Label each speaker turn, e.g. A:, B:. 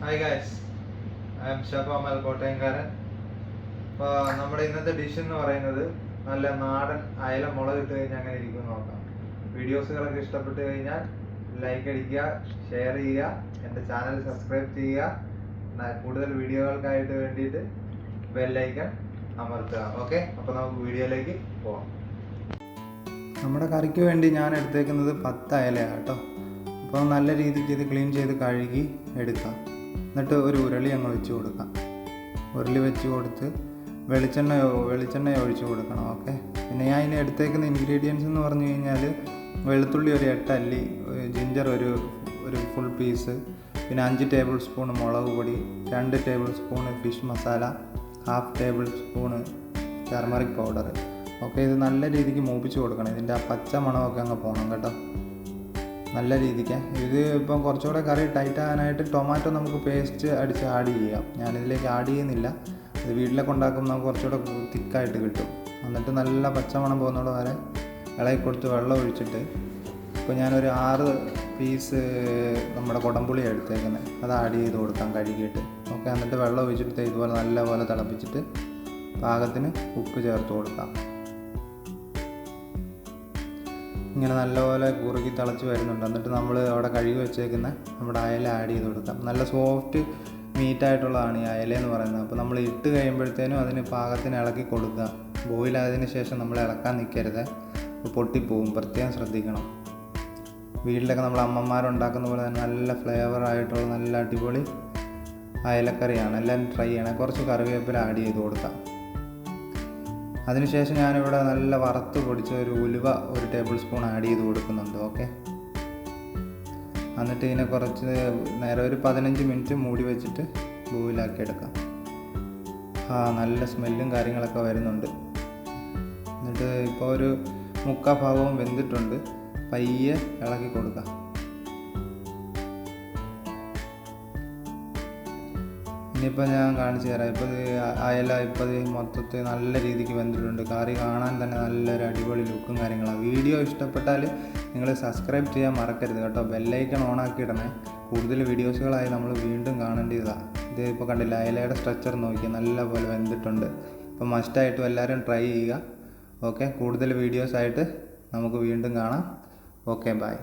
A: Hi guys, I'm Shafamal കോട്ടയംകാരൻ. അപ്പോൾ നമ്മുടെ ഇന്നത്തെ ഡിഷ് എന്ന് പറയുന്നത് നല്ല നാടൻ അയല മുളക് ഇട്ട് കഴിഞ്ഞാൽ അങ്ങനെ ഇരിക്കും നോക്കാം. വീഡിയോസുകളൊക്കെ ഇഷ്ടപ്പെട്ട് കഴിഞ്ഞാൽ ലൈക്ക് അടിക്കുക, ഷെയർ ചെയ്യുക, എൻ്റെ ചാനൽ സബ്സ്ക്രൈബ് ചെയ്യുക. കൂടുതൽ വീഡിയോകൾക്കായിട്ട് വേണ്ടിയിട്ട് ബെല്ലൈക്കൺ അമർത്തുക. ഓക്കെ, അപ്പോൾ നമുക്ക് വീഡിയോയിലേക്ക് പോകാം. നമ്മുടെ കറിക്ക് വേണ്ടി ഞാൻ എടുത്തേക്കുന്നത് 10 അയലയാണ് കേട്ടോ. അപ്പോൾ നല്ല രീതിക്ക് ഇത് ക്ലീൻ ചെയ്ത് കഴുകി എടുക്കാം. എന്നിട്ട് ഒരു ഉരുളി അങ്ങ് വെച്ച് കൊടുക്കാം. ഉരുളി വെച്ച് കൊടുത്ത് വെളിച്ചെണ്ണ ഒഴിച്ച് കൊടുക്കണം. ഓക്കെ, പിന്നെ ഞാൻ ഇതിന് എടുത്തേക്കുന്ന ഇൻഗ്രീഡിയൻസ് എന്ന് പറഞ്ഞു കഴിഞ്ഞാൽ വെളുത്തുള്ളി ഒരു 8 അല്ലി, ജിഞ്ചർ ഒരു ഫുൾ പീസ്, പിന്നെ 5 ടേബിൾ സ്പൂൺ മുളക് പൊടി, 2 table spoon fish masala, 1/2 table spoon turmeric powder. Okay, ഇത് നല്ല രീതിക്ക് മൂപ്പിച്ച് കൊടുക്കണം. ഇതിൻ്റെ ആ പച്ച മണമൊക്കെ അങ്ങ് പോകണം കേട്ടോ, നല്ല രീതിക്ക്. ഇത് ഇപ്പം കുറച്ചുകൂടെ കറി ടൈറ്റ് ആകാനായിട്ട് ടൊമാറ്റോ നമുക്ക് പേസ്റ്റ് അടിച്ച് ആഡ് ചെയ്യാം. ഞാനിതിലേക്ക് ആഡ് ചെയ്യുന്നില്ല. ഇത് വീട്ടിലൊക്കെ ഉണ്ടാക്കുമ്പോൾ നമുക്ക് കുറച്ചുകൂടെ തിക്കായിട്ട് കിട്ടും. എന്നിട്ട് നല്ല പച്ചമണം പോകുന്നതോടെ വരെ ഇളകി കൊടുത്ത് വെള്ളം ഒഴിച്ചിട്ട്, ഇപ്പോൾ ഞാനൊരു 6 പീസ് നമ്മുടെ കുടംപുളി എടുത്തേക്കുന്നത്, അത് ആഡ് ചെയ്ത് കൊടുക്കാം കഴുകിയിട്ട്. ഓക്കെ, എന്നിട്ട് വെള്ളം ഒഴിച്ചിട്ട് ഇതുപോലെ നല്ലപോലെ തിളപ്പിച്ചിട്ട് പാകത്തിന് ഉപ്പ് ചേർത്ത് കൊടുക്കാം. ഇങ്ങനെ നല്ലപോലെ കുറുകി തിളച്ച് വരുന്നുണ്ട്. എന്നിട്ട് നമ്മൾ അവിടെ കഴുകി വെച്ചേക്കുന്ന നമ്മുടെ അയല ആഡ് ചെയ്ത് കൊടുക്കാം. നല്ല സോഫ്റ്റ് മീറ്റായിട്ടുള്ളതാണ് ഈ അയല എന്ന് പറയുന്നത്. അപ്പോൾ നമ്മൾ ഇട്ട് കഴിയുമ്പോഴത്തേനും അതിന് പാകത്തിന് ഇളക്കി കൊടുക്കുക. ബോയിലായതിനു ശേഷം നമ്മൾ ഇളക്കാൻ നിൽക്കരുത്, പൊട്ടിപ്പോവും. പ്രത്യേകം ശ്രദ്ധിക്കണം. വീട്ടിലൊക്കെ നമ്മൾ അമ്മമാരുണ്ടാക്കുന്ന പോലെ തന്നെ നല്ല ഫ്ലേവറായിട്ടുള്ള നല്ല അടിപൊളി അയലക്കറിയാണ്. എല്ലാവരും ട്രൈ ചെയ്യണം. കുറച്ച് കറിവേപ്പില ആഡ് ചെയ്ത് കൊടുക്കാം. അതിനുശേഷം ഞാനിവിടെ നല്ല വറുത്ത് പൊടിച്ച ഒരു ഉലുവ 1 ടേബിൾ സ്പൂൺ ആഡ് ചെയ്ത് കൊടുക്കുന്നുണ്ട്. ഓക്കെ, എന്നിട്ട് ഇതിനെ കുറച്ച് നേരം ഒരു 15 മിനിറ്റ് മൂടി വെച്ചിട്ട് ബോയിലാക്കി എടുക്കാം. നല്ല സ്മെല്ലും കാര്യങ്ങളൊക്കെ വരുന്നുണ്ട്. എന്നിട്ട് ഇപ്പോൾ ഒരു 3/4 ഭാഗവും വെന്തിട്ടുണ്ട്. പയ്യെ ഇളക്കി കൊടുക്കാം. ഇനിയിപ്പോൾ ഞാൻ കാണിച്ചു തരാം. ഇപ്പോൾ അയല ഇപ്പോൾ മൊത്തത്തിൽ നല്ല രീതിക്ക് വെന്തിട്ടുണ്ട്. കറി കാണാൻ തന്നെ നല്ലൊരു അടിപൊളി ലുക്കും കാര്യങ്ങളാണ്. വീഡിയോ ഇഷ്ടപ്പെട്ടാൽ നിങ്ങൾ സബ്സ്ക്രൈബ് ചെയ്യാൻ മറക്കരുത് കേട്ടോ. ബെല്ലൈക്കൺ ഓണാക്കി ഇടണേ. കൂടുതൽ വീഡിയോസുകളായി നമ്മൾ വീണ്ടും കാണേണ്ടതാണ്. ഇത് ഇപ്പോൾ കണ്ടില്ല, അയലയുടെ സ്ട്രക്ചർ നോക്കി നല്ല പോലെ വെന്തിട്ടുണ്ട്. അപ്പോൾ മസ്റ്റായിട്ടും എല്ലാവരും ട്രൈ ചെയ്യുക. ഓക്കെ, കൂടുതൽ വീഡിയോസായിട്ട് നമുക്ക് വീണ്ടും കാണാം. Okay, by.